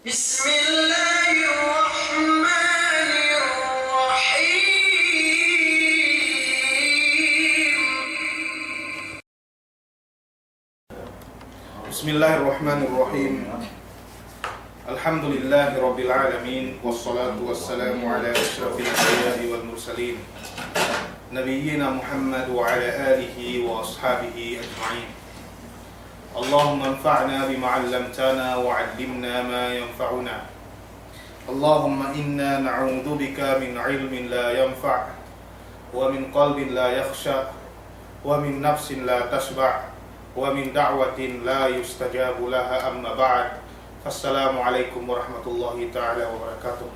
بسم الله الرحمن الرحيم بسم الله الرحمن الرحيم الحمد لله رب العالمين والصلاة والسلام على أشرف الأنبياء والمرسلين نبينا محمد وعلى آله وأصحابه أجمعين اللهم انفعنا بما علمتنا وعلمنا ما ينفعنا اللهم إنا نعوذ بك من علم لا ينفع ومن قلب لا يخشع ومن نفس لا تشبع ومن دعوة لا يستجاب لها أما بعد فالسلام عليكم ورحمة الله تعالى وبركاته.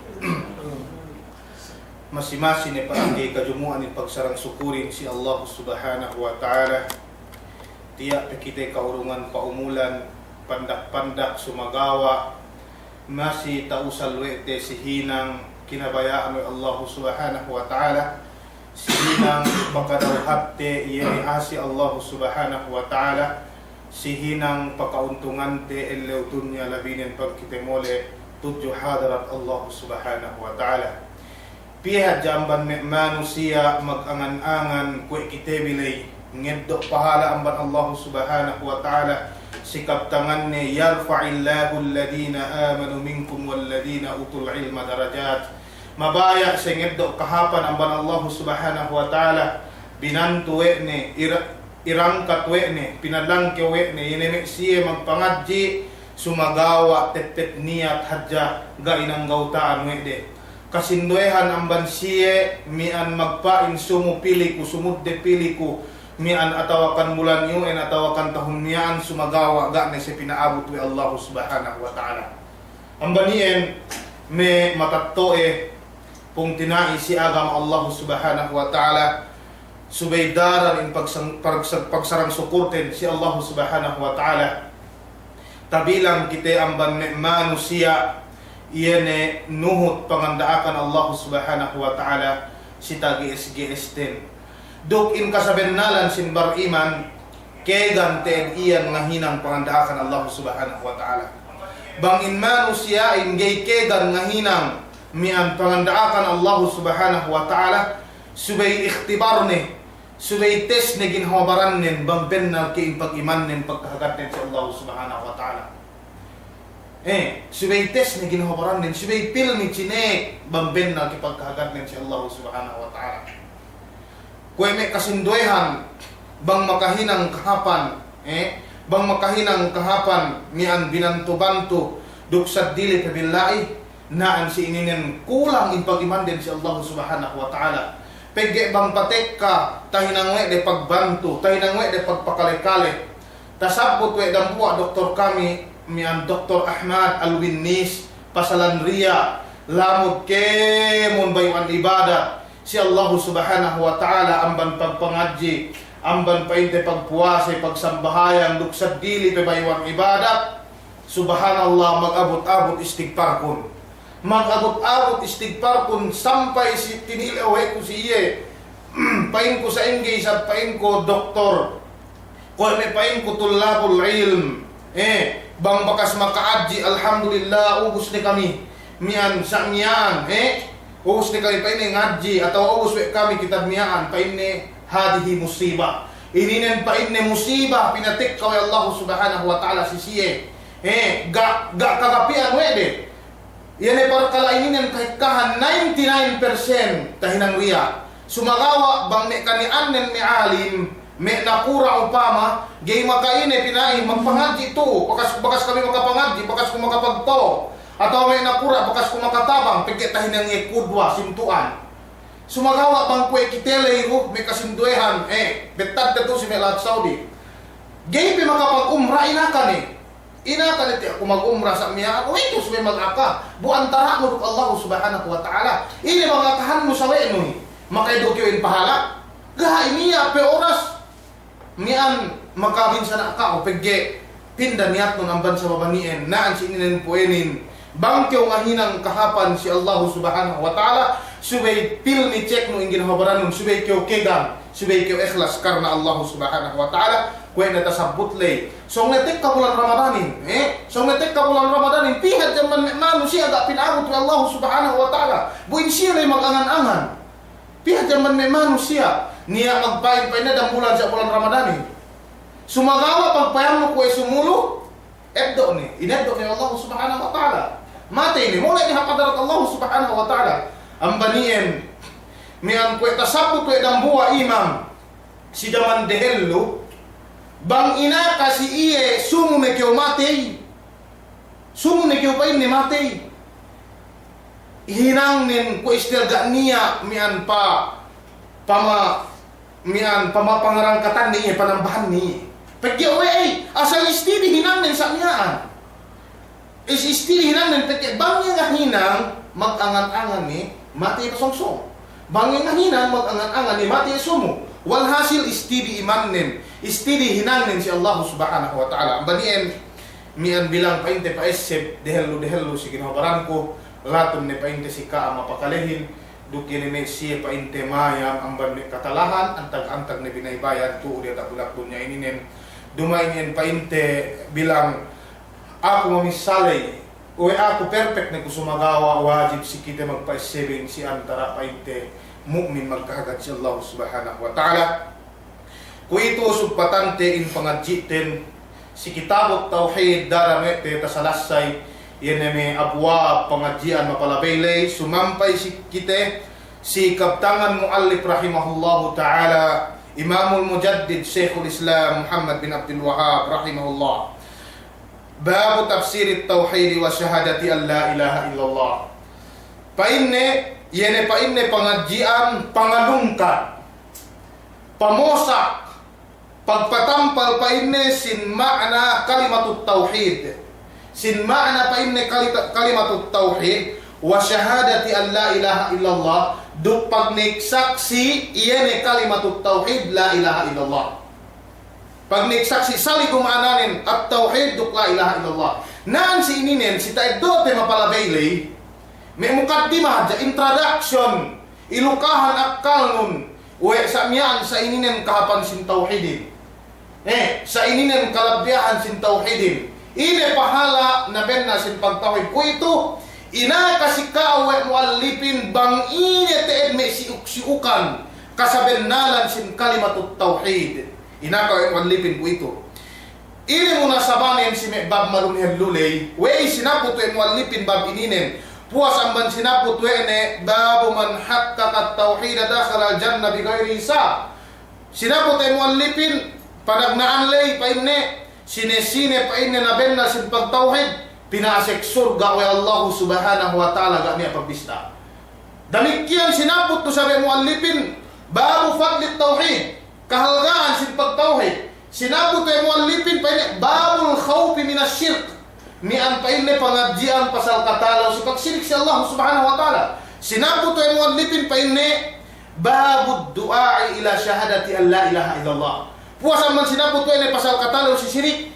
Masing-masing ay paagi kajumuan ng pagsarang sukurin si Allah subhanahu wa ta'ala. Tiyak kita kaurungan paumulan, pandak-pandak sumagawa, masi tausalwete si hinang kinabayaan ng Allah subhanahu wa ta'ala. Sihinang pakadawhapte iyaasi Allah subhanahu wa ta'ala. Sihinang pakauntungan te eleutunya labinin pagkitemole tudyo hadarat Allah subhanahu wa ta'ala. Pihad jamban manusia mag-angan-angan kwe kitebilay ngeddo pahala amban Allah subhanahu wa ta'ala sikap tangan ni yarfa'illahu alladhina amanu minkum walladhina utul ilma darajat. Mabaya sa ngeddo kahapan amban Allah subhanahu wa ta'ala binantuwe ni irangkatwe ni pinalangkewe ni inemik siya magpangadji sumagawa tettet niyat hadja gainang gautaan wede kasinduehan amban siya mian magpain sumupili ko sumudde pili ko mian atawakan bulan yun atawakan tahun mian sumagawa ga na siya pinaabot wi Allah subhanahu wa ta'ala ambanien me matattoe pung tinai si agam Allah subhanahu wa ta'ala subaidaran in pagsarang sukurten si Allah subhanahu wa ta'ala tabilang kita amban manusia iyene nuhut pangandaakan Allah subhanahu wa ta'ala si tagi SGS10 duk in kasabennalan sin bar iman kegan teen iyan ngahinang pangandaakan Allah subhanahu wa ta'ala bangin manusia in gay kegan ngahinang mian pangandaakan Allah subhanahu wa ta'ala subay ikhtibar ni subay test na ginhawabaran nin bang bennal ke pag-iman nin pagkahagat nin sa Allah subhanahu wa ta'ala subay test na ginhawabaran nin subay pil ni chinek bang bennal ke pagkahagat nin sa Allah subhanahu wa ta'ala kwe may kasinduehan bang makahinang kahapan bang makahinang kahapan mian binanto-banto duksad dili pabillai naan si ininen kulang in pag-iman din si Allah subhanahu wa ta'ala pege bang patek ka tahinangwe de pagbantu tahinangwe de pagpakale-kale tasabot we dampuwa doktor kami mian Dr. Ahmad Alwinnis pasalanria lamod kemon bayuan ibadat si Allah subhanahu wa ta'ala amban pagpangadji amban painte pagpuwase pagsambahayan duksad dili pe bayuan ibadat subhanallah mag-abot-abot istighfar kun mag-abot-abot istighfar kun sampay si tinilawe ko si iye pain ko sa engage at pain ko doktor kung may pain ko tulabul ilm bang bakas makaadji alhamdulillah ubus ni kami mian sa miyan ubus ni kami pain ngadji atau ubus we kami kitab miyan pain ni hadihi musibah ininen pain ni musibah pinatik kaway Allah subhanahu wa ta'ala si siye ga kagapian wede yan ay para kalainin kahit kahan 99% tahinang riya. Sumagawa bang may kanianen may alim, may nakura upama, gay makaine pinain, magpangadji ito, bakas kami makapangadji, bakas kung makapagto, atau may nakura, bakas kung makatabang, pagkit tahinang kudwa, sintuan. Sumagawa bang kwe kitele ko, may kasinduehan, betad na to si Melat Saudi. Gay pi makapag-umra inakan inakan iti ako mag-umra sa miya o ito subay mag-aka buwan tara mo Allah subhanahu wa ta'ala ini magakahan mo sa weno makaidokyoin pahala gahay niya pe oras miyan makabin sa naka o pegge pinda niyat nun amban sa babanien naan si ininen puenin bangkyo nga hinang kahapan si Allah subhanahu wa ta'ala subay pil ni check no ingin habaran nun subay kyo kegang subay kyo ikhlas karna Allah subhanahu wa ta'ala kuya natasabot lay. So ngetik ka bulan Ramadanin, so ngetik ka bulan Ramadanin, pihad jaman manu siya agak pinaabot kay Allah subhanahu wa ta'ala. Buin siya lay mag-angan-angan. Pihad jaman manu siya, niya magpain-pain na dang bulan sa bulan Ramadanin. Sumagawa pagpayam mo kuya sumulo, ebdo ni, inebdo kay Allah subhanahu wa ta'ala. Mati ni, mula ni hapadarat Allah subhanahu wa ta'ala. Ang banien, miyan kuya tasabot kuya dang buwa imam, si jaman dehello, bang ina kasi iye sumu ne kyo matay. Sumu ne kyo pain ni matay. Hinang nin ko istilga niya mian pamapangarangkatan niya panambahan niya. Pagya we asal istili hinang nin sa niyaan. Istili hinang nin pagya bang nga hinang mag-angan-angan ni matay pasongsong. Bang nga hinang mag-angan-angan ni matay sumu. Walhasil istili imanin, istili hinangin si Allah subhanahu wa ta'ala. Ang banien, miyan bilang painte paesep, dehelo si ginawabaran ko, latom ni painte si ka mapakalihin, dukin ni siya painte mayam, ang bani katalahan, antag-antag ni binaybayan, tuo diya tabulak dunya ininin, dumainin painte bilang ako mamisalay, uwe ako perfect na kusumagawa, wajib si kita magpaesebin si antara painte, mu'min magkahagat si Allah subhanahu wa ta'ala. Kung ito subpatante in pangadjitin si kitabot tauhid daramete tasalasay yan may abwa pangadjian mapalabaylay sumampay si kite si kaptangan muallif rahimahullahu ta'ala Imamul Mujaddid Sheikhul Islam Muhammad bin Abdul Wahhab rahimahullah. Babu tafsir at-tauhid wa syahadati an la ilaha illallah. Painne yene painne pangadjian pangalungkat pamosak pagpatampal painne sin ma'na kalimatut tauhid sin ma'na painne kalimatut tauhid wa syahadati an la ilaha illallah duk pagniksaksi yene kalimatut tauhid la ilaha illallah pagniksaksi sali kumananin at tauhid duk la ilaha illallah naan si ininen si taiddo te mapalabaylay may mukaddimah ja introduction ilukahan akal nun uwe sa miyan sa ininen kahapan sin tauhidin sa ininen kalabyahan sin tauhidin ine pahala na benna sin pagtauhid ko ito ina kasi kauwe muallipin bang ine teed may siukan kasabennalan sin kalimatut tauhid ina kauwe muallipin ko ito ine muna sabanin si bab malumher lulay we sinapot we muallipin bab ininen puas ang ban sinapot wene babu man haqqaqa at-tauhid dakhala al-jannah bighairi hisab. Sinapot ay muallipin panagnaan lay painne sine painne na benna sin pagtauhid pinasek surga wa Allah subhanahu wa ta'ala ga niya pagbista. Damikian sinapot to sabi muallipin babu fadli at-tauhid kahalgaan sin pagtauhid. Sinapot ay muallipin painne babul khawfi min asy-syirk ni ang painne pangadjian pasal katalaw si pagsirik si Allah subhanahu wa ta'ala. Sinabot ay muallipin painne babud du'ai ila syahadati an la ilaha illallah. Puasa man sinabot ay pasal katalaw si sirik.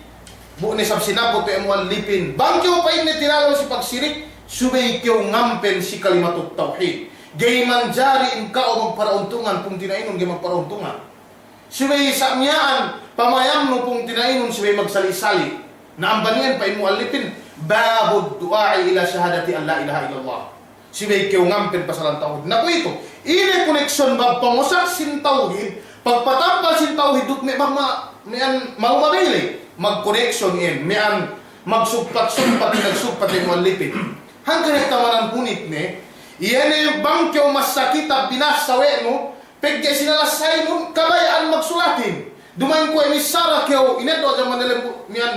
Bu ni sab sinabot ay muallipin bangkyo painne tinalaw si pagsirik subay kyo ngampen si kalimatut tauhid. Gay manjari in kao magparauntungan kung tinainon gay magparauntungan. Subay samyaan pamayam no kung tinainon subay magsali-sali. Na ang banian pa imualipin babud du'ai ila syahadati an la ilaha illallah. Sibay kyo ngampen pasalan tauhid. Naku ito, ini koneksyon bag pangusak sin tauhid, pagpatampal sin tauhid duk may maumabili, mag-koneksyon in, mian magsugpat-sugpat, nagsugpat imualipin. Hanggang tamanan punit ni, iyan yung bangkyo masakita binasawe mo, pegya sinalasay mo, kabayaan magsulatin. Dumain ko ini sara kyo ineto aja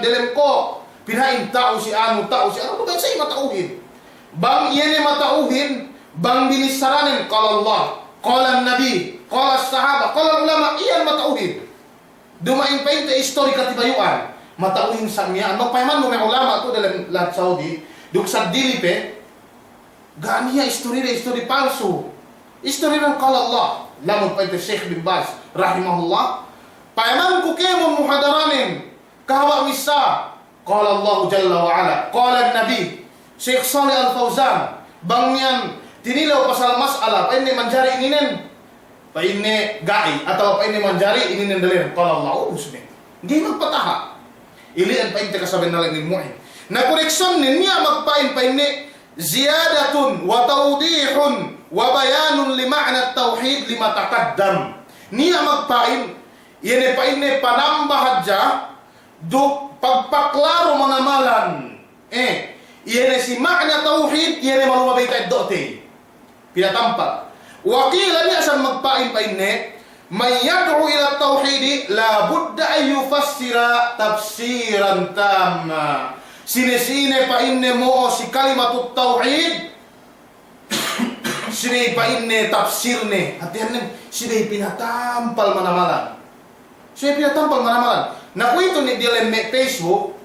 delem ko pinain tao si ano bukan say matauhin bang iyan matauhin bang binisaranin qala Allah qala nabi qala sahaba qala ulama iyan matauhin dumain pa ite history katibayuan matauhin sa miyan magpayman mo may ulama to dalam lahat Saudi duk sa dilipe ganiya history palsu history ng qala Allah lamang pa ite Sheikh bin Baz rahimahullah Paiman ko kemon muhadaranin kahawa misa qala Allah jalla wa ala qala nabi Sheikh Salih Al-Fawzan bangyan tinilaw pasal mas'ala painne manjari ininen painne gai atau painne manjari ininen dalin qala Allah usmi Hindi magpataha. Ilian pa yung kasabi na lang ni Mu'in. Na koneksyon niya magpain ni ziyadatun wa tawdihun wa bayanun li ma'na tauhid lima taqaddam. Niya magpain, yan pain ni panambahad dya, do pagpaklaro manamalan. Yan si ma'na tauhid, yan malumabay tayo dote. Pinatampak. Wakila niya saan magpain ni, may yad'u ila tauhidi la budda ay yufassira tafsiran tama. Sinesine pa inne mo si kalimatut tauhid. Sine pa inne tafsir ne. At yan sine pinatampal manamalan. Sine pinatampal manamalan. Nakuito ni Dylan Facebook,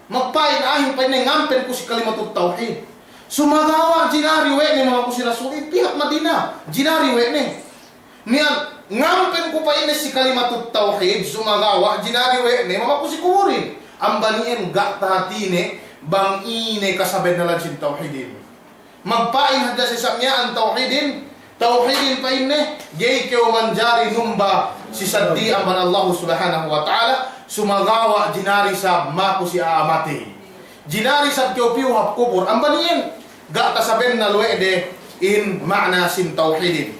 magpain ahin pa inne ngampen ko si kalimatut tauhid. Sumagawa jinariwe ni mga kusira sulit pihak Madina. Jinariwe ni. Niyan ngampen ko pa inne si kalimatut tauhid sumagawa jinariwe ni mga kusikurin. Ang banien gatahatine bang ine kasabay na lang sin tauhidin. Magpain hadya si samya ang tauhidin. Tauhidin pa inne gay keo manjari numba si saddi aman Allah subhanahu wa ta'ala sumagawa jinari sa mako si aamati. Jinari sa keo piuhap kubur. Ang banien gatasaben na luwede in ma'na sin tauhidin.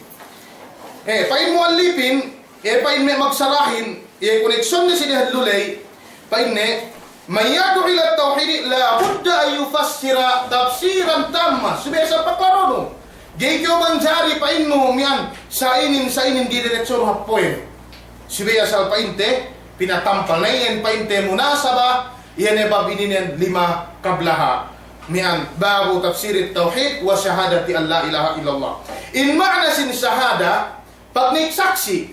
Pain mo alipin, pain me magsarahin, koneksyon ni sinihadlulay, painne, mayado ila tauhid la budda ay yufassira tafsiran tamma. Subesa paparono. Gayyo manjari painno miyan sa inin di diretsyon hapoy. Subesa painte pinatampal na yan painte munasaba yan babininen lima kablaha. Miyan bago tafsirit tauhid wa syahadati an la ilaha illallah. In ma'na sin syahada pag saksi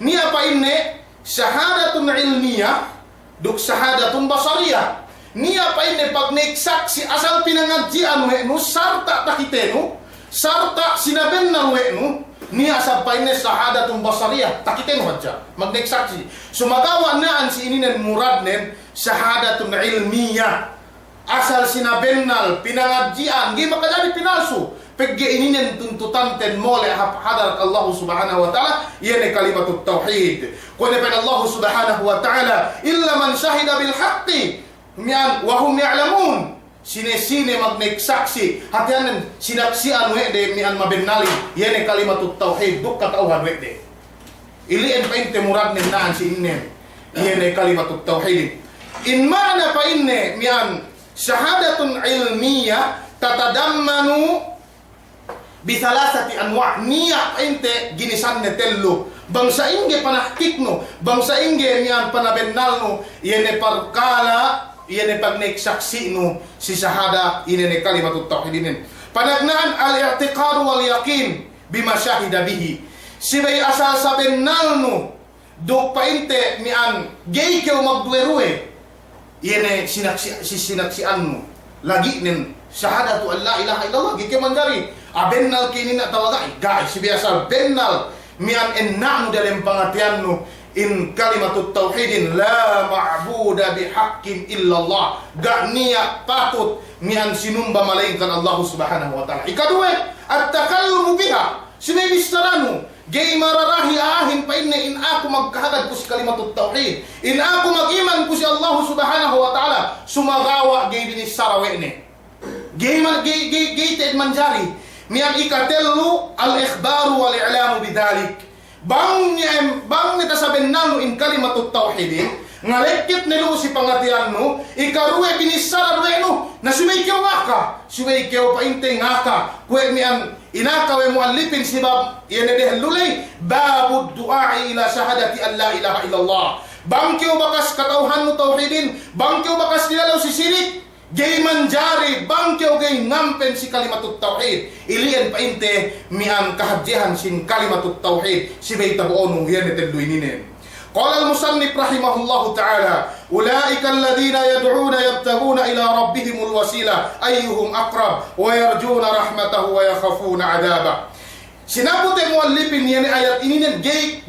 niya painne syahadatun ilmiya duk syahadatun basariya. Niya pa ini pag saksi asal pinangadjian no sarta takiteno sarta sinaben na no niya sa pa ini syahadatun basariya takiteno hadja mag saksi sumagawa naan si ininen muradnen syahadatun ilmiya asal sinabennal pinangadjian gi makadari pinalsu pegge ininen tuntutan ten mole hadar Allah subhanahu wa ta'ala yani kalimatut tauhid qul fa Allah subhanahu wa ta'ala illa man shahida bil haqqi mian wa hum ya'lamun sine magnek saksi hatianen sinaksian wede mian mabennali yani kalimatut tauhid duk katauhan wede ilien painte murad nen naan si innen yani kalimatut tauhid in ma'na pa inne mian syahadatun ilmiyah tatadammanu bisalasati anwa niya ente ginisan ne tello bangsa inge panahkikno bangsa inge niyan panabennalno yene parkala yene pagnek saksi no si syahada inene kalimatut tauhidin panagnaan al-i'tiqad wal yaqin bima syahida bihi sibay asal sa bennalno do painte nian gay keo magduerue yene sinaksianno lagi nen syahadatu an la ilaha illallah gike manjari abennal kini na tawagai guys si biasa bennal mian enna'nu dalam pengatiannu in kalimatut tauhidin la ma'buda bihaqqin illallah gak niya patut mian sinumba malainkan Allah subhanahu wa ta'ala ikadue at-takallumu biha sinibistaranu gay mararahi ahin pa inna in ako magkahagad ko si kalimatut tauhid in ako mag-iman ko si Allah subhanahu wa ta'ala sumagawa gay binis sarawene gay ted manjari mian ikatellu al-ikhbaru wal-i'lamu bidhalik bang nita saben nanu in kalimatut tauhidin ngalekit nilu si pangatiannu ikaruwe binisarad no na sumaykyaw ngaka sumaykyaw painte ngaka kwe mian inakawe muallipin sibab yanedeh lulay babud du'a ila syahadati an la ilaha illallah bangkyo bakas katauhan mo tauhidin bangkyo bakas nilalaw si sirik gay manjari bangkyo gay ngampen si kalimatut tauhid ilian painte mian kahadjihan sin kalimatut tauhid si bay tabuon yan itedluininen qala al-musannif rahimahullahu ta'ala ulaika alladhina yad'una yabtaguna ila rabbihimul wasila ayyuhum aqrab wa yarjuna rahmatahu wa yakhafuna 'adabah sinabuti muallifin yan ayat ininen gay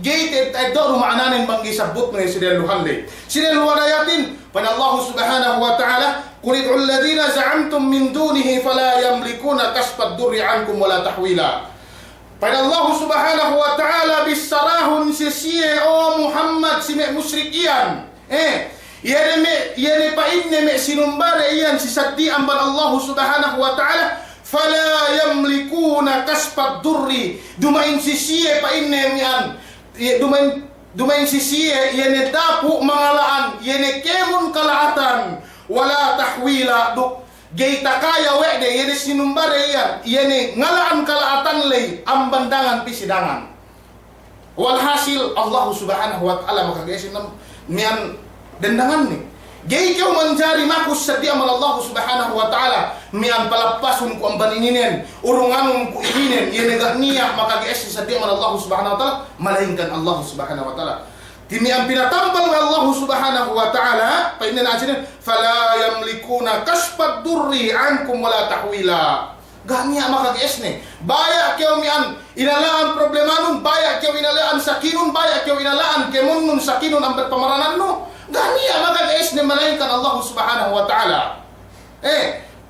teddo ma'nanen mangisabot ng sideluhanle sideluhanayatin pan Allah subhanahu wa ta'ala qul ud'u alladhina za'amtum min dunihi fala yamlikuna kashfa ad-durri 'ankum wala tahwila Pada Allah Subhanahu wa ta'ala bisarahun sisiye o Muhammad si mek musyrik iyan. Yene pa inne mek sinumbare iyan si saddi amban Allah Subhanahu wa ta'ala fala yamlikuna kaspat durri. Dumain sisiye pa inne mian. Dumain sisiye yene dapu mangalaan yene kemun kalaatan wala tahwila duk Geita kaya wede yene sinumbare iyan yene ngalaan kalaatan lay ambandangan pisidangan. Walhasil Allah Subhanahu wa ta'ala makagaysin mian dendangan ni. Gay kau mencari makus sedia mal Allah Subhanahu wa ta'ala mian palapasun ku ambanininen urunganum ku ininen yene gak niya makagaysin sedia mal Allah Subhanahu wa ta'ala melainkan Allah Subhanahu wa ta'ala. Timi ang pinatambal ng Allah Subhanahu wa ta'ala pa ina natin fala yamlikuna kaspat durri ankum wala tahwila. Ganya makag-es ni. Baya kyo mian inalaan problemanun, baya kyo inalaan sakinun, baya kyo inalaan kemunnun sakinun ang pamaranan no. Ganya makag-es ni melainkan Allah Subhanahu wa ta'ala.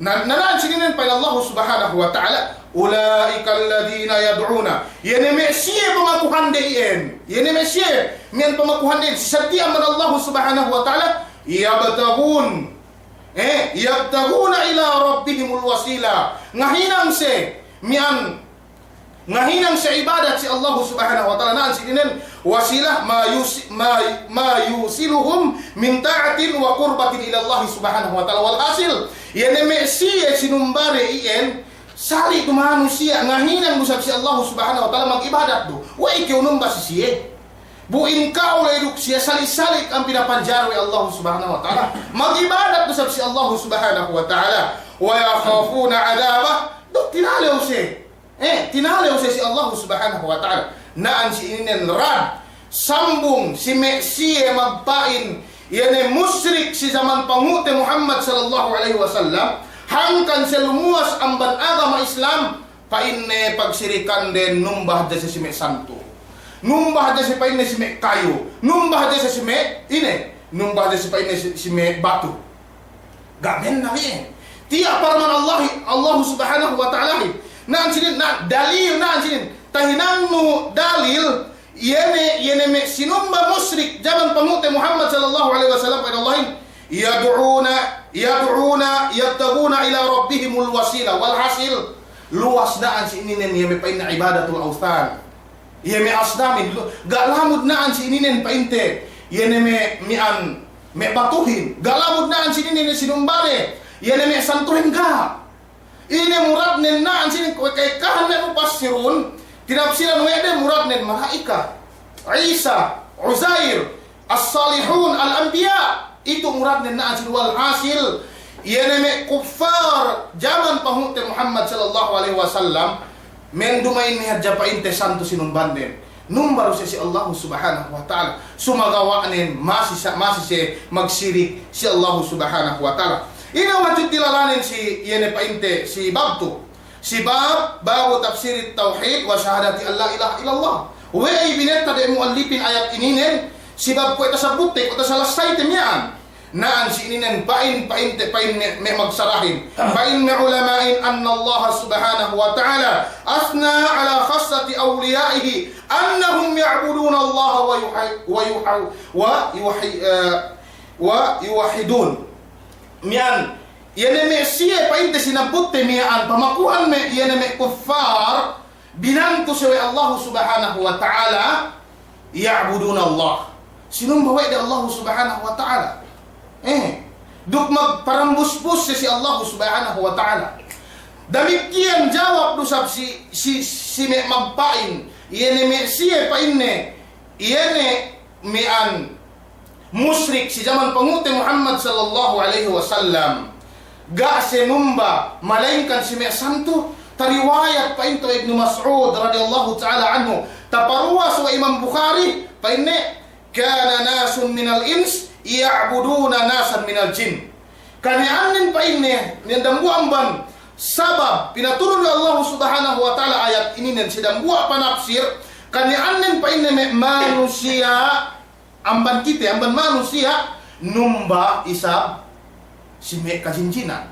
Nanaan sininin pa Allah Subhanahu wa ta'ala ulaika alladhina yad'una yene mesye pamakuhan deien yene mesye mian pamakuhan deien setia man Allah Subhanahu wa ta'ala yabtaguna ila rabbihimul wasila ngahinang se mian ngahinang sa ibadat si Allah Subhanahu wa ta'ala naan sininen wasilah ma yusiluhum min ta'atin wa qurbatin ila Allah Subhanahu wa ta'ala wal hasil yene mesye sinumbare ien sali tu manusia ngahinang busab si Allah Subhanahu wa ta'ala mag-ibadat do. Wa ikaw numba si siye. Buin kau leduk siya salik-salik ang pinapanjaro Allah Subhanahu wa ta'ala. Mag-ibadat busab si Allah Subhanahu wa ta'ala. Wa yakhafuna adabah. Do tinalew siya. Tinalew siya si Allah Subhanahu wa ta'ala. Naan si inin rad. Sambung si Meksiye magpain. Yan musyrik si zaman pangute Muhammad sallallahu alaihi wasallam. Hangkan sa lumuwas ang agama Islam painne pagsirikan den numbah da sa sime santo numbah da sa painne sime kayo numbah da sa sime numbah da sa painne sime batu gamen na rin tiya parman Allah Subhanahu wa ta'ala naan sinin na dalil naan sinin tahinang no dalil yene me sinumba musyrik zaman pangute Muhammad sallallahu alaihi wasallam pada Allah yad'una yabtaguna ila rabbihimul wasila wal hasil luas naan si ininen yeme pain na ibadatul awthan yeme asnamin galamud naan si ininen painte yene me batuhin galamud naan si ininen sinumbare yene me santuhin ga ini murad nen naan si kay kahanan mufassirun tinafsiran wede murad nen malaika Isa Uzair as-salihun al-anbiya itu murad nen naan si wal hasil yene me kuffar zaman pahunte Muhammad sallallahu alaihi wasallam men dumain ni hadja painte santo sinumbanden numbaru si Allah Subhanahu wa ta'ala sumagawanen masih se magsirik si Allah Subhanahu wa ta'ala ina wajud dilalanin si yene painte si babtu si bab babu tafsir tauhid wa syahadati alla ilaha illallah wa ibineta de muallifin ayat ininen si bab ko ita sabutte ko ta salasay temyan naan si ininen pain me magsarahin pain na ulamain anna Allah Subhanahu wa ta'ala asna ala khassati awliyaihi annahum ya'buduna Allah wa yuwahidun mian yene me siye painte sinabutte mian pamakuhan me yene me kuffar binantu sewe Allah Subhanahu wa ta'ala ya'buduna Allah sinumbawa de Allah Subhanahu wa ta'ala duk magparambus-bus si Allah Subhanahu wa ta'ala. Demikian jawab dusab si me magpain yene me siye painne yene mian musyrik si zaman pangute Muhammad sallallahu alaihi wasallam ga senumba malainkan si me santo tariwayat painto Ibnu Mas'ud radhiyallahu ta'ala anhu taparuwas wa Imam Bukhari painne kana nasun minal ins ya'buduna nasan minal jin. Kanianin pa ini nindambuamban sabab pinaturun ni Allah Subhanahu wa ta'ala ayat ini dan sedang buat panafsir kanianin pa ini manusia amban kita amban manusia numba isab si me kajinjinan.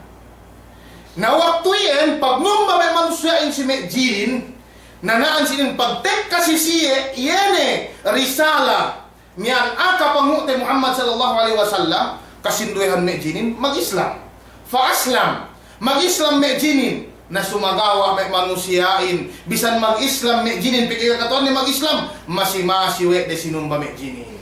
Na waktu yan pag numba may manusia in si me jin na naan sinin pagtek kasi siye yene risala mian aka pangute Muhammad sallallahu alaihi wasallam kasinduhan me jinin mag-Islam fa aslam mag-Islam me jinin na sumagawa me manusiain bisan mag-Islam me jinin pikir katon ni mag-Islam masi we de sinumba me jinin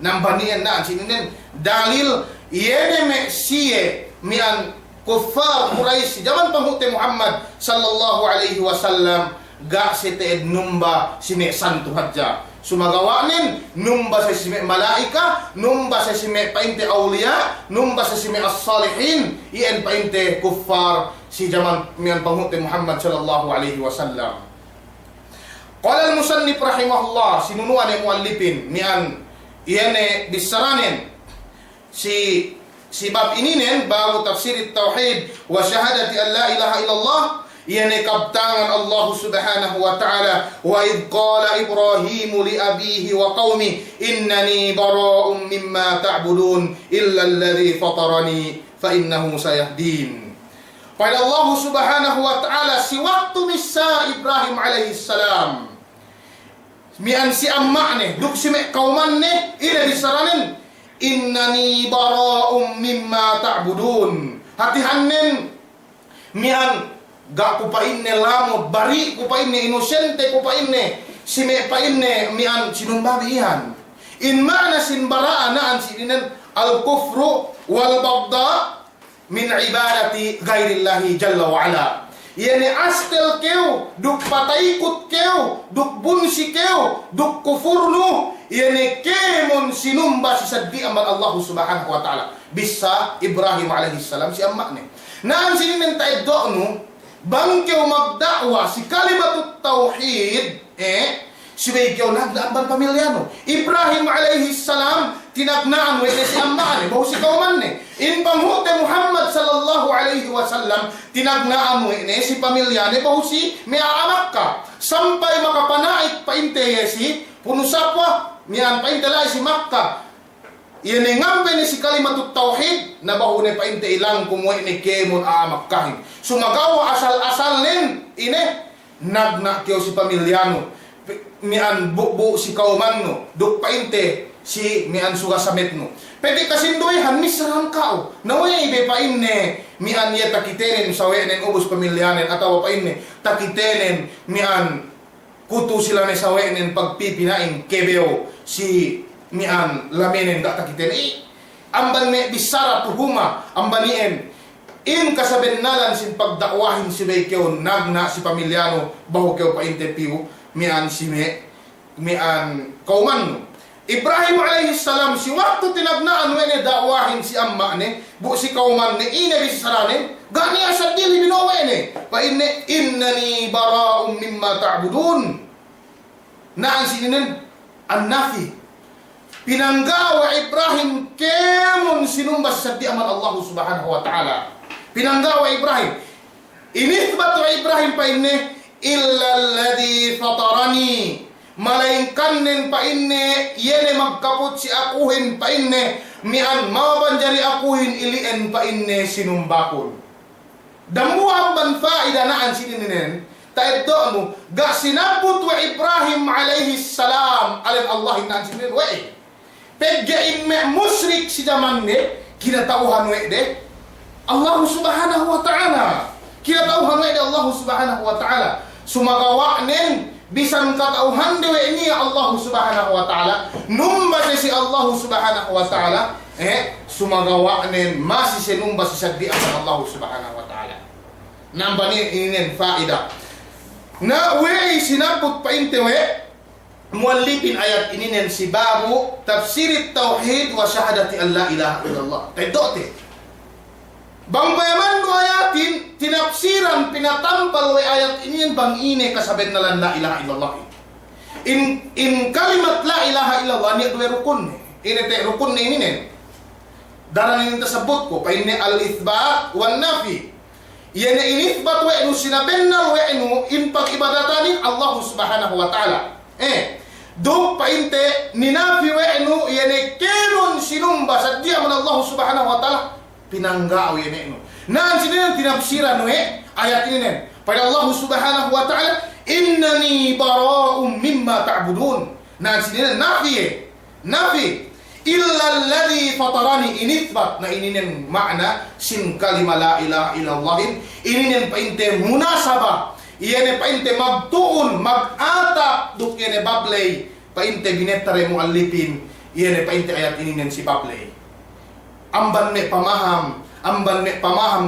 nambanian na sinin dalil yene me siye mian kuffar Quraisy zaman pangute Muhammad sallallahu alaihi wasallam ga siteed numba sine santo hadja sumagawanin numba sa sime malaika numba sa sime painte awliya numba sa sime as-salihin iyan painte kuffar si zaman mian pangute Muhammad sallallahu alaihi wasallam. Qala al-musannif rahimahullah sinunuan ay muallifin mian iyan bisaranin si bab ininen babu tafsir at-tauhid wa syahadati an la ilaha illallah yani kabtangan Allah subhanahu wa ta'ala wa idh qala Ibrahim li abihi wa qaumi innani bara'un mimma ta'budun illa alladhi fatarani fa innahu sayahdin. Pada Allah subhanahu wa ta'ala si waktu misa Ibrahim alaihi salam mian si amma'ne duk si me kaumanne ila disaranin innani bara'un mimma ta'budun hatihannen mian ga ko pa inne lamot bari ko pa inne inosente ko pa inne sime pa inne mian sinumbabi ihan in mana sin baraa naan sinin al kufru wal bagda min ibadati ghairillahi jalla wa ala yani astel keu duk pataikut keu duk bunsi keu duk kufurnu yani kemon sinumba si saddi amal Allah subhanahu wa ta'ala bisa Ibrahim alaihi salam si ammakne naan sinin taid do'nu bangkew magdakwa si kalimatut tauhid sibay-kew nagdaan pamilyano Ibrahim alaihi salam tinagnaan wete si ammaan bahu si kauman in panghute Muhammad sallallahu alaihi wasallam tinagnaan wete si pamilyane bahu si miaamak ka sampay makapanaik painteye si punusapwa mian paintelay si Makkah yan ngambe ni si kalimatut tauhid na bahune pa inte ilang kumuha ni kemon aamakahin sumagawa asal-asal nin ine nagna kyo si pamilyano mian bubu si kaumanno duk pa inte si mian sugasamit no pwede kasinduihan misrang kao naway ibe pa inne mian ye takitenen sa wenen ubos pamilyanen atawa pa inne takitenen mian kutu sila ni sa wenen pagpipinain kebeo si mian lamenen da takiten amban me bisara tuhuma ambanien in kasabennalan sin pagdakwahin si Bekew nagna si pamilyano baho kew pa interview mian si mian kauman Ibrahim alaihi salam si waktu tinagnaan wene dakwahin si amma ne bu si kauman ne ina bisaranen gani asad dili binowene pa inne innani bara'un mimma ta'budun naan sininen an-nafi pinanggawa Ibrahim kemon sinumbas sa di aman Allah subhanahu wa ta'ala pinanggawa Ibrahim inithbat wa Ibrahim pa inne illa alladhi fatarani malaingkannen pa inne yene magkaput si akuhin pa inne mian mabanjari akuhin ilien pa inne sinumbakon damuang ban faida naan sininen taid do'nu ga sinabut wa Ibrahim alaihi salam alin Allah naan sininen wae peggain me musyrik si zaman ne kinatauhan we de Allah subhanahu wa ta'ala kinatauhan we de Allah subhanahu wa ta'ala sumagawa nen bisan katauhan de we ni Allah subhanahu wa ta'ala numba si Allah subhanahu wa ta'ala sumagawa nen masi senumba si saddi ang Allah subhanahu wa ta'ala namba ni inen faida na we sinabot pa inte we muallifin ayat ini si babu tafsir tauhid wa syahadati an la ilaha illallah tadote bang bayaman do ayatin tinafsiran pinatampal wa ayat ini bang ine kasaben na la ilaha illallah in kalimat la ilaha illallah ni dua rukun ini te rukun ni ini dalam ini tersebut ko pa ini al itsbat wan nafi yana in itsbat wa inu sinabenna wa inu in pag ibadatanin Allah subhanahu wa ta'ala do painte ninafi wa inu yene kenon sinumba sa dia man Allah subhanahu wa ta'ala pinanggao yene inu naan sinin tinafsiran we ayat ini pada Allah subhanahu wa ta'ala innani bara'um mimma ta'budun. Na sinin nafi illa alladhi fatarani, inithbat na ininen makna sin kalima la ilaha illallah, ininen painte munasaba, iyene painte magtuon mag-atap duk iyene bablay painte binetare muallipin, iyene painte ayat ininen si bablay amban me pamaham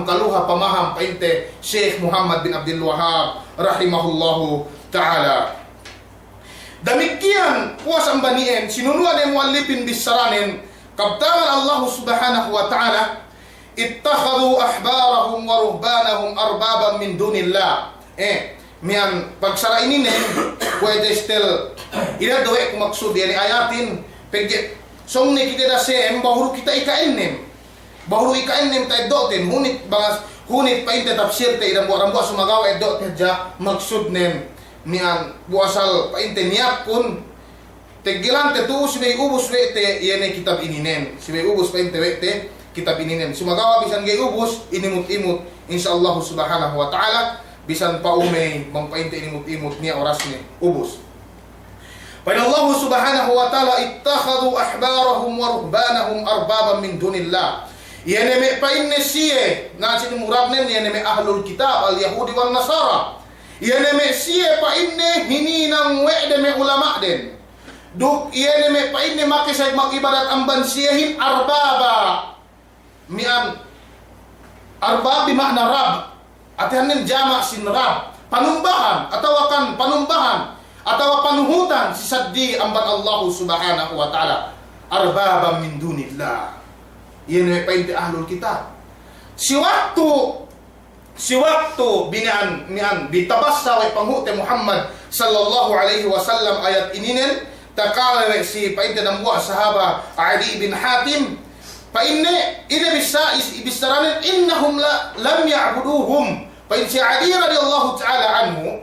kaluha pamaham painte Syekh Muhammad bin Abdul Wahhab rahimahullahu ta'ala. Demikian puas ambanien sinunuan yang muallifin bisaranin kabtangan Allah subhanahu wa ta'ala ittakhadhu ahbarahum wa ruhbanahum arbaban min dunillah. Mian pagsara ini nen pwede stel ina doe ko maksud yani ayatin pegge song ni kita dasem bahuru kita ikainem bahuru ikainem tay doten hunit painte tafsir te idam buaram buas sumagaw dot ja maksud nen mian buasal painte niat kun tegilan te tu sibe ubus wete yene kitab ininen sibe ubus painte wete kitab ininen sumagawa bisan ge ubus inimut-imut insyaallah subhanahu wa ta'ala bisan paume mangpainte inimut-imut niya orasne ubus. Pada Allah subhanahu wa ta'ala ittakhadhu ahbarahum wa ruhbanahum arbaban min dunillah. Yene me painne siye na sin murabnen yene me ahlul kitab al yahudi wan nasara. Yene me siye painne hininang wede me ulama den. Duk yene me painne makisay magibadat amban siyehin arbaba. Mian arbab bi makna rab. Atihanin jama' sin rab. Panumbahan atau panuhutan si saddi amban Allah subhanahu wa ta'ala arbaba min dunillah. Yene painte ahlul kitab. Si waktu binaan nian bitabassa wa panghute Muhammad sallallahu alaihi wasallam ayat ininen takala si painte ng buah sahaba Adi bin Hatim painne ina bisa ibisaranin innahum lam ya'buduhum. Pain si Adi radhiyallahu ta'ala anhu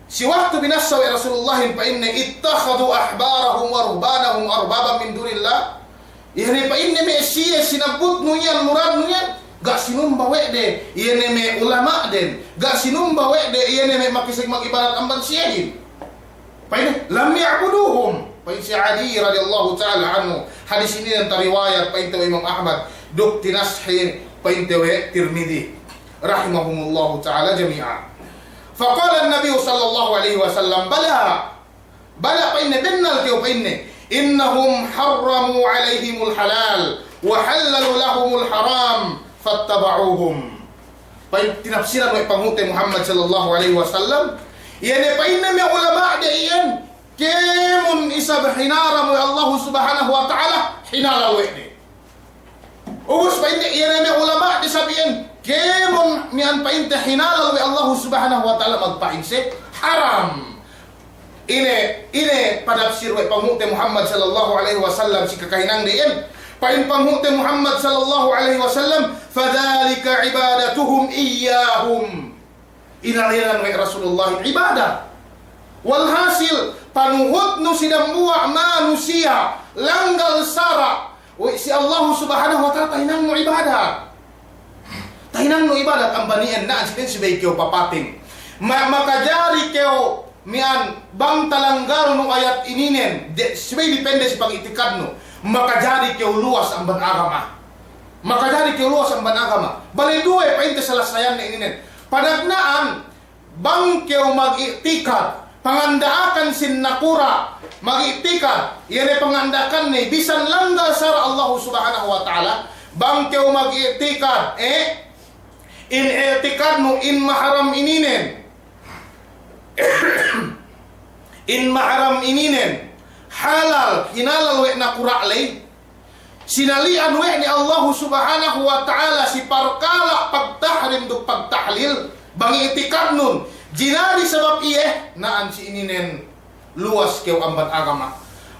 si waktu binassa wa Rasulullah painne ittakhadhu ahbarahum wa ruhbanahum arbaban min dunillah. Ihne painne me siya sinabut nuyan murad nuyan gak sinumba wede yene me ulama den gak sinumba wede yene me makisig magibarat amban siyahin painne lam ya'buduhum. Pain si Adi radhiyallahu ta'ala anhu hadis ini yang riwayat painte Imam Ahmad duk tinashin painte wa Tirmidzi rahimahumullahu ta'ala jami'a. Faqala an-nabiy sallallahu alaihi wasallam bala painne bennal keu painne innahum harramu alaihimul halal wa halalu lahumul haram fattaba'uhum. Pain tinafsiran wa pangute Muhammad sallallahu alaihi wasallam yani painne me ulama de iyan kemun isab hinaram wa Allah subhanahu wa ta'ala hinala wede us painne yani me ulama de sabiyan kemun mian painte hinala wa Allah subhanahu wa ta'ala magpainse haram. Ine padafsir wa pangute Muhammad sallallahu alaihi wasallam si kakahinang diin pain pangute Muhammad sallallahu alaihi wasallam fadzalika ibadatuhum iyyahum. Inalinan wa Rasulullah ibadah walhasil panuhut nu sidang buah manusia langgal sara wa si Allah subhanahu wa ta'ala tahinang mo ibadah ang banian na sitin si baykyo papating makajari keo mian bang talanggal no ayat ininen sibay depende si pangitikad no makajari keo luas ang banagama bali duwe painte salasayan na ininen panagnaan bang keo mag-itikad pangandaakan sin nakura mag-itikad yan ay pangandakan ni bisan langgal sara Allah subhanahu wa ta'ala bang keo mag-itikad in etikad no in maharam ininen in maharam ininen halal hinalal we na kuralay sinalian we ni Allah subhanahu wa ta'ala si parkala pagtahrim do pagtahlil bangi itikad nun jinadi sabab iye naan si ininen luas kew amban agama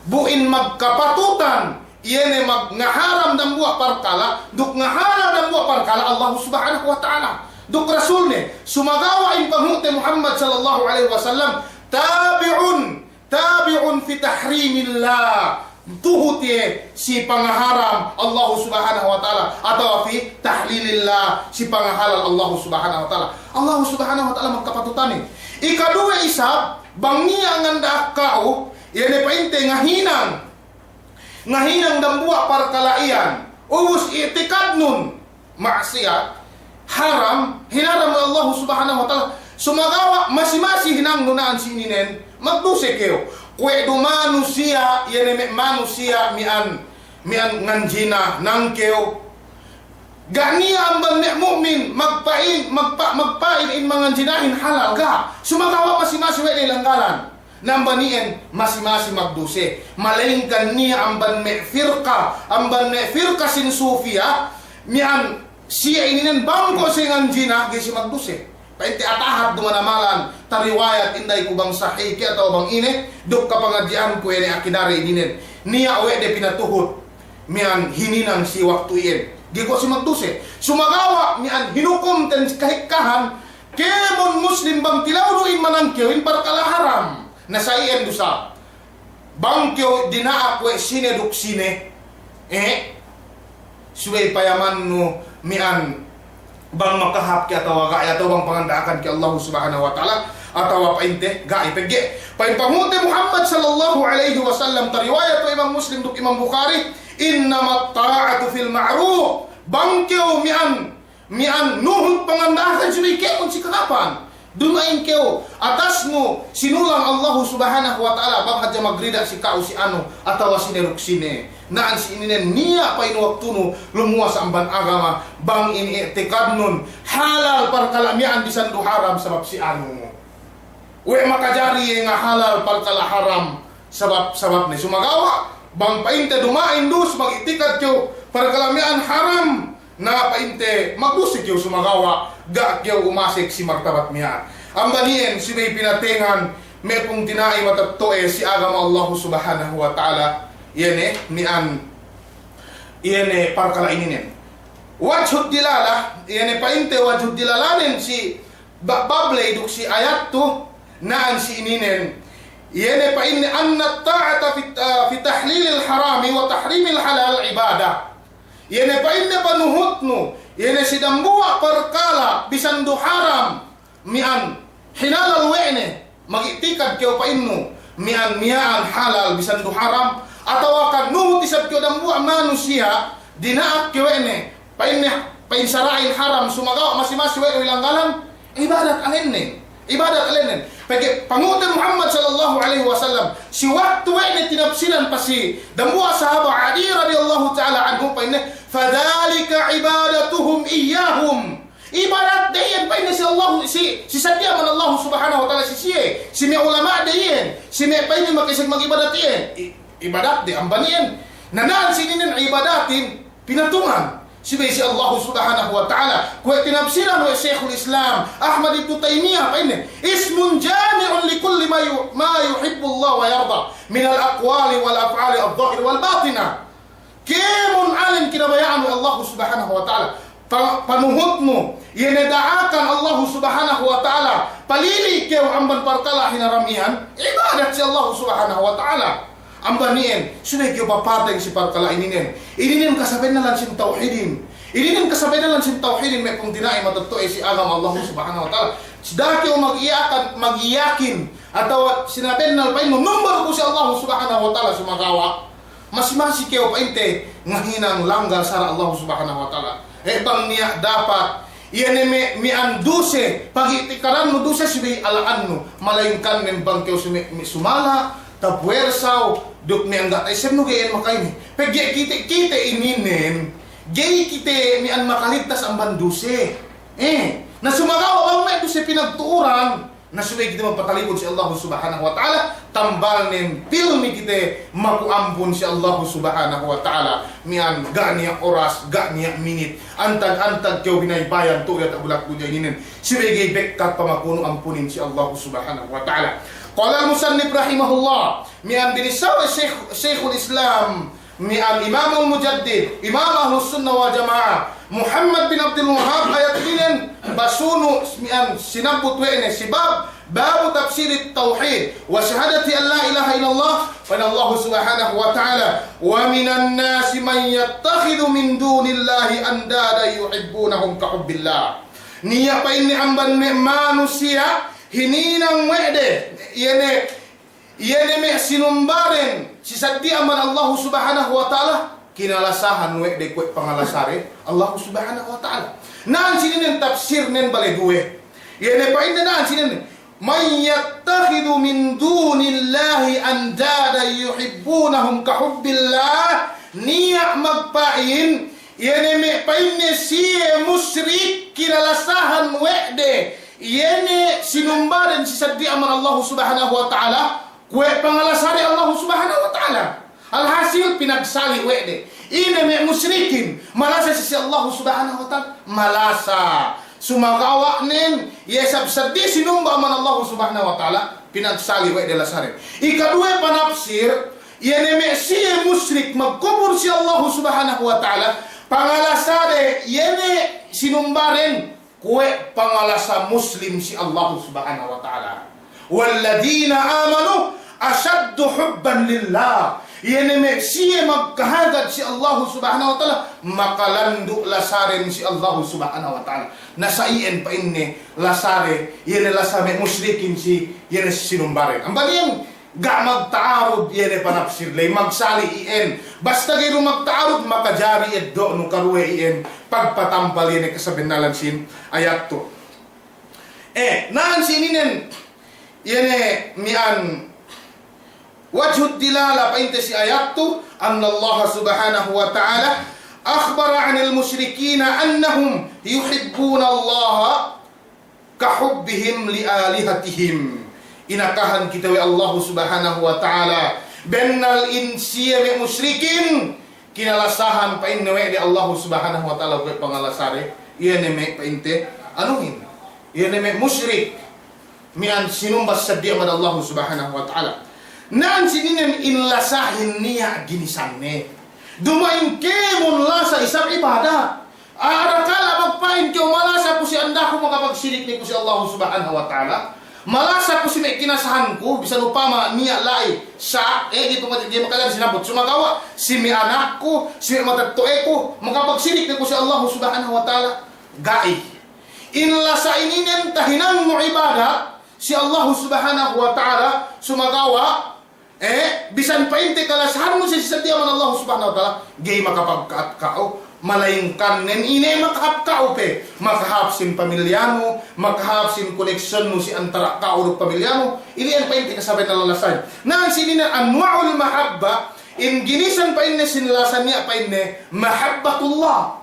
buin magkapatutan iyene mag ngaharam dan buah parkala duk ngaharam dan buah parkala Allah subhanahu wa ta'ala duk rasulne sumagawa in panghute Muhammad sallallahu alaihi wasallam tabi'un fi tahrimillah tuhut ye si pangaharam Allah subhanahu wa ta'ala atau fi tahlilillah si pangahalal Allah subhanahu wa ta'ala. Allah subhanahu wa ta'ala magkapatutani. Ikadua isab bangia nganda kau yene painte ngahinang dambua parkalaian ubus itikad nun maksiat haram hinaram Allah subhanahu wa ta'ala sumagawa masih hinang nunaan sininen magduse keo kwe do manusia yene manusia mian nganjina nang keo gania ambang nek mukmin magpain in manganjinahin halal ga sumagawa masih we langgalan nambanien masih magduse malingkan niya amban me firqa sin sufia mian siya ininen bangko singan jina gisi magduse painte atahat dumanamalan tariwayat inday ko bang sahih ki atau bang ine duk kapangadyan ko ene akidare ininen niya we de pinatuhot mian hininang si waktu ien gigo si magduse sumagawa mian hinukom ten kahikahan kemon muslim bang tilawduin manangkewin parkala haram nasaian dusa bangkyo dinaak we sine duk sine suway payaman no mian bang makahap ki atau gaya atau bang pangandaakan ki Allah subhanahu wa ta'ala atau painte gaya pegge pain pamute Muhammad sallallahu alaihi wasallam tariwayat to Imam Muslim duk Imam Bukhari innamat ta'atu fil ma'ruf bangkyo mian nuhut pangandaakan suway keon si kakapan dumain keo atasmu sinulang Allah subhanahu wa ta'ala bang hadya magrida si kau si ano atau sineruk sine naan si ininen niya pa waktu nu lumuwas ang ban agama bang ini etikad nun halal parkalamian bisan du haram sabab si ano mo we makajari nga halal parkala haram sabab ni sumagawa bang painte dumain dus magitikad kyo parkalamian haram na painte magdusik kyo sumagawa ga kyo umasik si martabat miyan ang banien si may pinatingan may pong tinay matattoe si agama Allah subhanahu wa ta'ala yene parkala ininen wajhud dilala yene painte wajhud dilalanin si bablay duk si ayat to naan si ininen yene painte anna ta'ata fi tahlilil harami wa tahrimil halal ibadah yene painte panuhutno yene si dambua parkala bisan do haram mian hinalal wene magitikad kyo painno mian halal bisan do haram atau akan nuhut isab kyo dambua manusia dinaak kyo wene pain sarail haram sumagawa masih we ilanggalan ibadat alenne pagi pangutan Muhammad sallallahu alaihi wasallam si waktu wene tinapsiran pasi dambua sahabat Ali radhiyallahu taala anhu pain fadhalika ibadatuhum iyyahum ibadat dayen pain si Allah si sadia man Allah subhanahu wa taala si me ulama dayen si me pain makisig magibadat yen ibadat di ambanien nanaan sininen ibadatin pinatungan si Allah subhanahu wa ta'ala kuwa tinapsiran wa Sheikhul Islam Ahmad ibn Taymiyah pain ismun jami'un li kulli ma yuhibbu Allah wa yarda min al-aqwali wal af'ali adh-dhahir wal batina kemun alim kinabayaan wa Allah subhanahu wa ta'ala panuhutmu yenedaakan Allah subhanahu wa ta'ala palili keu amban parkala hinaramian ibadat si Allah subhanahu wa ta'ala ambanien sudah kyo papateng si parkala ininen kasabay na lang si tauhidin may kung dinay matuttuay si agama Allah subhanahu wa ta'ala dahil mag-iyakin atau sinabi na alpain mo number ko si Allah subhanahu wa ta'ala sumagawa mas kyo painte ngahinang langgar sara Allah subhanahu wa ta'ala bang niya dapat iyan mi anduse pag-itikaran mo duse si alaan mo malayungkan men bang kyo sumala tapuersaw duk mi anggat ay sem no gayen makay ni pegye kite ininen gay kite mi an makaligtas ang banduse na sumagaw ang may duse pinagtuuran na sumay kita magpatalikod si Allah subhanahu wa ta'ala tambal nin pilmi kite makuampun si Allah subhanahu wa ta'ala mian ganiya oras ganiya minit antag kyo binaybayan tuyat abulak ko dyan sumay gay bekkat pamakuno ampunin si Allah subhanahu wa ta'ala. Qala al-musannif rahimahullah mian binisaw Sheikhul Islam mian Imam al-Mujaddid Imam Ahlus Sunnah wal Jamaah Muhammad bin Abdul Wahhab ayat binen basuno mian sinabut wene sibab babu tafsir at-tauhid wa syahadati an la ilaha illallah qala Allah subhanahu wa ta'ala wa minan nasi man yattakhidhu min dunillahi andada yuhibbunahum ka hubbillah. Niya pa ini amban manusia hininang wede yene me sinumbaren si saddi aman Allah subhanahu wa ta'ala kinalasahan wede kwe pangalasare Allah subhanahu wa ta'ala. Naan sinin tafsir nen bale duwe yene pa ini naan sinin man yattakhidhu min dunillahi andada yuhibbunahum ka hubbillah. Niya magpain yene me pa ini siye musyrik kinalasahan wede yene sinumbaran si saddi aman Allah subhanahu wa ta'ala kwe pangalasari Allah subhanahu wa ta'ala. Alhasil pinagsali wede ine me musyrikin malasa si Allah subhanahu wa ta'ala malasa sumagawa nen yesab saddi sinumba aman Allah subhanahu wa ta'ala pinagsali wede lasari. Ikadua panapsir yene me siye musyrik magkubur si Allah subhanahu wa ta'ala pangalasari yene sinumbaren kue pangalasa muslim si Allah subhanahu wa ta'ala. Walladina amanu asyaddu hubban lillah. Yene me siye magkahagad si Allah subhanahu wa ta'ala makalandu lasaren si Allah subhanahu wa ta'ala. Nasaiin pa inne lasare yene lasame musyrikin si yene sinumbaren. Ang baliyang ga magtaarud yene panapsir lay magsali ien basta gayro magtaarud makajari eddo no karuwe ien pagpatampal yene kasabinalan sin ayat to naan sininen yene mian wajhud dilala painte si ayat to anna Allah subhanahu wa ta'ala akhbara 'anil musyrikina annahum yuhibbuna Allah ka hubbihim li alihatihim. Inakahan kita wa Allah subhanahu wa ta'ala bennal insiya me musyrikin kinalasahan pa inwe di Allah subhanahu wa ta'ala kay pangalasare iyan me painte anuhin iyan me musyrik mian sinumbas sa diya man Allah subhanahu wa ta'ala naan sininen inlasahin niya ginisanne dumain kemon lasa isang ibadah arakala magpain kyo malasa po si anda ko makapagsirik ni ko si Allah subhanahu wa ta'ala malasa ko si may kinasahan ko bisan upama niya lai sa dito di makalan sinabot sumagawa si may anak ko si may matattoe ko makapagsirik na ko si Allah subhanahu wa ta'ala gai inlasa ininen tahinan mo ibada si Allah subhanahu wa ta'ala sumagawa bisan painte kalasahan mo si sadiaman Allah subhanahu wa ta'ala gay makapagkaat kao malayngkan nen ine makahap pe makahapsin pamilyano makahapsin koneksyon mo si antara kao ug pamilyano ini ang painte kasabay na lalasan nang sinina anwa'ul mahabba in ginisan pa inne sinlasan niya pa inne mahabbatullah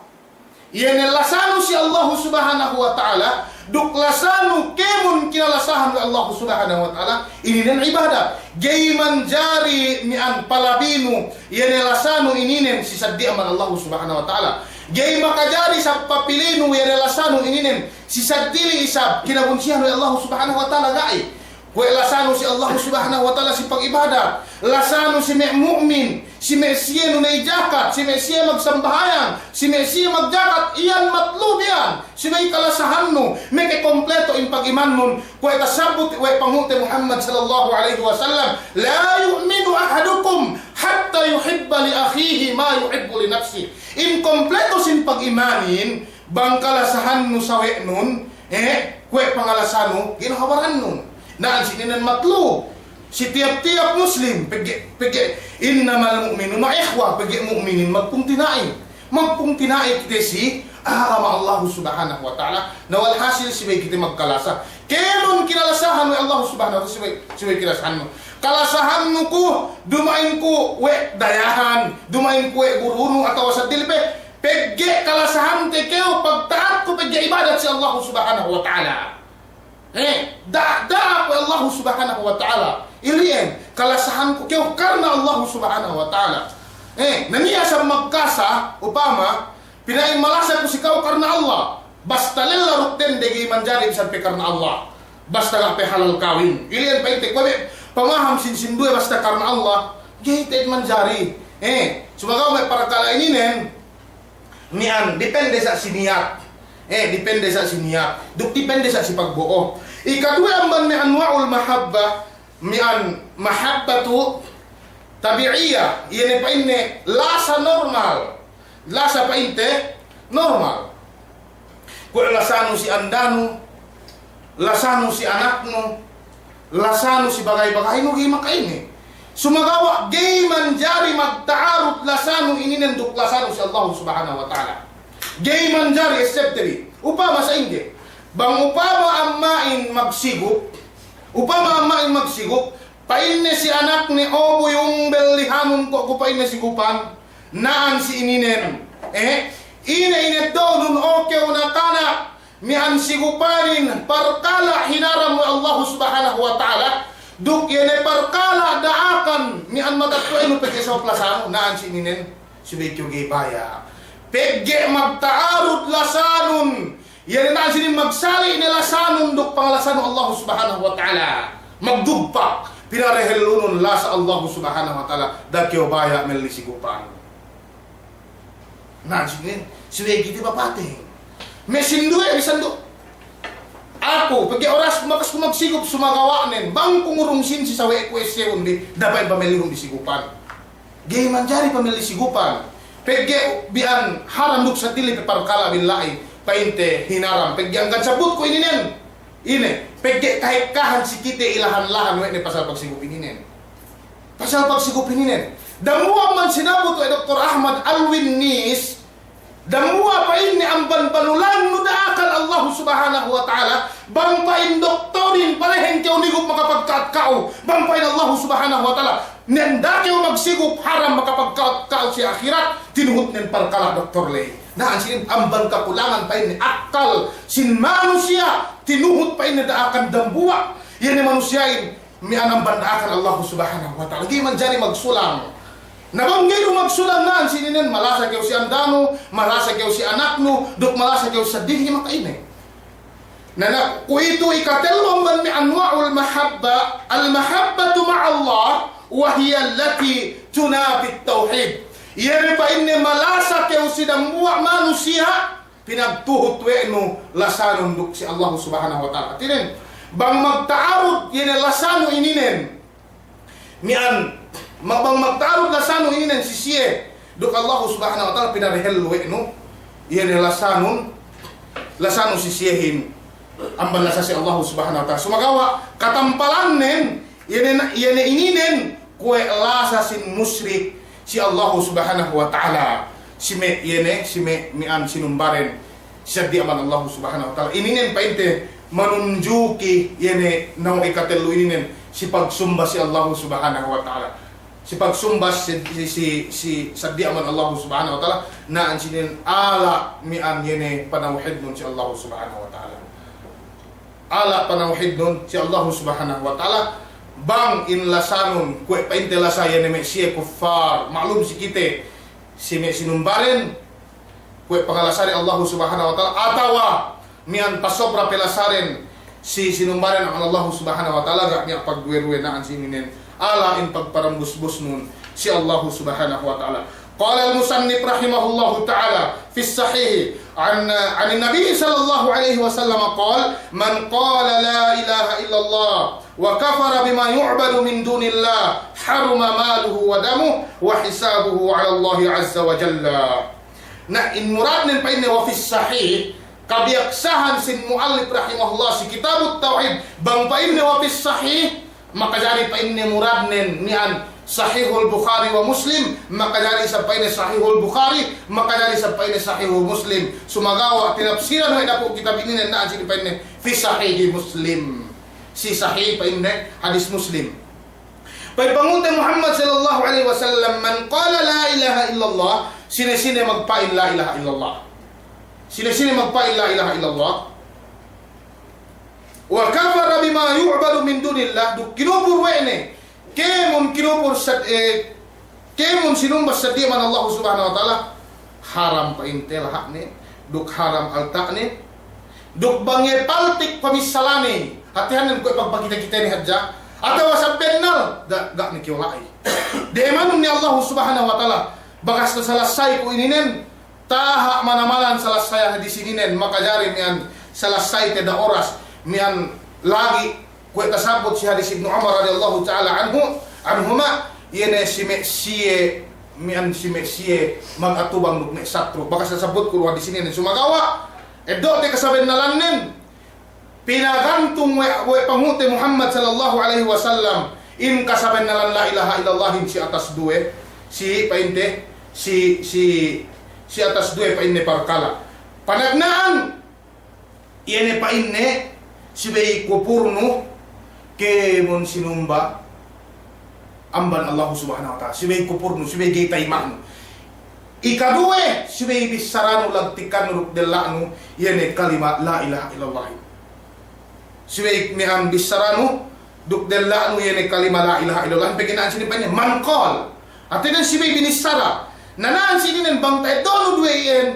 yan lasano si Allah subhanahu wa ta'ala duklasano kemon kinalasahan ni Allah subhanahu wa ta'ala ininen ibadah gayman jari mian palabino yan lasano ininen si saddi aman Allah subhanahu wa ta'ala gay makajari sa papilino yan lasano ininen si saddili isab kinabunsihan ni Allah subhanahu wa ta'ala gai kwe lasano si Allah subhanahu wa ta'ala si pag-ibada lasano si may mu'min si may siya no naijakat si may siya magsambahayan si may siya magjakat iyan matlub yan si may kalasahan no may kompleto in pag-iman nun kwe kasabot kwe panghute Muhammad sallallahu alaihi wasallam la yu'minu ahadukum hatta yuhibba li akhihi ma yuhibbu li nafsi in kompleto sin pag-imanin bang kalasahan no sawe nun kwe pangalasan no ginahawaran nun naan sininan matlo si tiap-tiap muslim pege innamal mu'minuna ikhwa pege mu'minin magpungtinai kita si ahama Allah subhanahu wa ta'ala nawal hasil si may kita magkalasa kenon kinalasahan wa Allah subhanahu wa ta'ala si may kinalasahan mo kalasahan mo ko dumain ko we dayahan dumain ko we guruno atawa sa dilpe pege kalasahan te keo pagtaat ko pege ibadat si Allah subhanahu wa ta'ala da ko Allah subhanahu wa ta'ala iliyan kalasahan ko kaya karena Allah subhanahu wa ta'ala naniya sa magkasa upama pinain malasa ko si kau karena Allah basta lilarot din degi manjari bisan pe karena Allah basta nga pe halal kawin iliyan pa itik pamaham sinsinduy basta karena Allah gayit manjari sumagaw may parakala ininen nian depende sa siniyat depende sa siniyat depende sa si pagbuo Ikadua amban mi anwa'ul mahabba mian mahabbatu tabi'iyah. Yan pa inne lasa normal. Lasa pa inte normal. Kung lasano si andano, lasano si anakno, lasano si bagay-bagay no gay makaini. Sumagawa gay man jari magtaarot lasano ininenduk lasano si Allah subhanahu wa ta'ala. Gay man jari acceptary. Upama sa hindi. Bang upama amain magsigop, upama amain magsigop, painne si anak ni Obo yung belihanon ko painne sigupan, naan si ininen. Ina doon okay na kana mian sigupanin parkala hinaram mo Allah subhanahu wa ta'ala duk yan parkala daakan mian matatwain mo pagke sa plasano naan si ininen si Betyo Gibaya pegge magtaarot lasanon yan naan sinin magsali ni lasanon duk panglasanon Allah subhanahu wa ta'ala magdugpak pinarehelunon la sa Allah subhanahu wa ta'ala dakyo baya meli sigupan naan sinin suwe giti papate. May sinduwe, may sando. Ako, pag oras makas ko magsigop sumagawanen, bang kungurungsin si sawe kwesye undi, dapat pamilihong disigupan. Gay manjari pamilih sigupan. Pegge bian haramduk sa tili parkala bilai, painte hinaram. Pegge ang sabut ko ininen. Ine, pegge kahit kahan si kite ilahan-lahan we ni pasal pagsigup ininen. Pasal pagsigup ininen. Damuwa man sinabot ay Dr. Ahmad Alwin Nis. Damuwa pa ini ang banbanulan no daakal Allah subhanahu wa ta'ala bangpain doktorin parehen kayo nigup makapagkaatkao bangpain Allah subhanahu wa ta'ala nenda kayo magsigup haram makapagkaatkao si akhirat tinuhut nen parkala doktor lay naan sin amban kakulangan pa ini akal sin manusia tinuhut pa ini daakan dambuwa yan ni manusiain mianang bandaakan Allah subhanahu wa ta'ala di man jari magsulang nabanggay kung magsulang naan sininen malasa kayo si andano, malasa kayo si anakno, duk malasa kayo sa dili makainay. Na kung ito ikatelong man mi anwa'ul mahabba, al-mahabbatu ma'allah, wa hiya allati tunafit tauhid. Iyan pa inni malasa kayo si damuwa manusia, pinagtuhot no lasanon duk si Allah subhanahu wa ta'ala. Tinin, bang magtaarod yan lasano ininen, mian magbang magtarog lasanon inen si siye duk Allah subhanahu wa ta'ala pinarehel no iyan lasanon si siyehin amban lasa si Allah subhanahu wa ta'ala sumagawa katampalan nen iyan ininen kue lasa sin musyrik si Allah subhanahu wa ta'ala si me mian sinumbaren siya di aman Allah subhanahu wa ta'ala ininen painte manunjuki iyan nang ikatelu ininen si pagsumba si Allah subhanahu wa ta'ala si pagsumbas si sadiaman Allah subhanahu wa ta'ala na ansinin ala mian yene panawhid nun si Allah subhanahu wa ta'ala ala panawhid nun si Allah subhanahu wa ta'ala bang inlasanon kwe painte lasa yene me siye kuffar maklum si kite si me sinumbaren kwe pangalasari Allah subhanahu wa ta'ala atawa mian pasobra pelasaren si sinumbaren ang Allah subhanahu wa ta'ala gak niya pagduwe-duwe na ansinin ala in pagparambus-bus nun si Allah subhanahu wa ta'ala. Qala al-musannif rahimahullahu ta'ala fi sahih an Nabi sallallahu alaihi wasallam qala man qala la ilaha illallah wa kafara bima yu'badu min dunillah haruma maluhu wa damuhu wa hisabuhu ala Allah azza wa jalla. Na in murad nin pa inne wa fi sahih kabiyaksahan sin muallif rahimahullah si kitabut tauhid bang pa inne wa fi sahih makajari pa inni murad nen nian Sahihul Bukhari wa Muslim makajari sa pa inni Sahihul Bukhari makajari sa pa inni Sahihul Muslim sumagawa tinapsiran wa dapo kitab ini nen naan sini pa inni fi Sahih Muslim si Sahih pa inni hadis Muslim pagbangunta Muhammad sallallahu alaihi wasallam man qala la ilaha illallah sine magpain la ilaha illallah sine magpain la ilaha illallah wa kafara bima yu'badu min dunillah duk kinubur wene kemon kinubur sa kemon sinumbas sa diman Allah subhanahu wa ta'ala haram pa intel hakne duk haram alta ne duk bange paltik pamisalani hatihanan ko pagpakita-kita ni hadja atawa sa penal da ni kiwalay de manum ni Allah subhanahu wa ta'ala bakas na salasay ko ininen taha manamalan salasay hadis ininen makajari mian salasay te da oras mian lagi kuya tasabot si hadis Ibnu Umar radhiyallahu ta'ala anhuma yene si Messie mag-atubang nukme satro. Baka sasabot ko di sini ng sumagawa. Edo te kasaben na lannen. Pinagantong we pangute Muhammad sallallahu alaihi wasallam in kasaben na lan la ilaha illallah si atas duwe si painte si atas duwe painne parkala. Panagnaan yene painne si bay kupurno ke mon sinumba amban Allah subhanahu wa ta'ala. Sibay kupurno, sibay gaytay makno. Ikaduwe, sibay bisarano lagtikan nuruk delano, yan kalima la ilaha illallah. Sibay niang bisarano, duk delano yan kalima la ilaha illallah. Peginaan sini pa niya, mankol. At yan sibay binisara. Nanaan sini ng bangtay, dono duwe yan.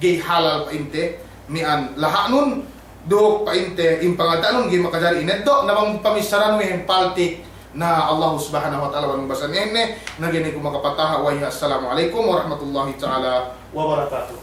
Gay halal painte, nian lahanun, duk painte, impangatanon, gay makajari ineddo, namang pamisarano yan paltik, na Allah subhanahu wa ta'ala wa basan ene na gini ko makapataha wa assalamualaikum warahmatullahi ta'ala wabarakatuh.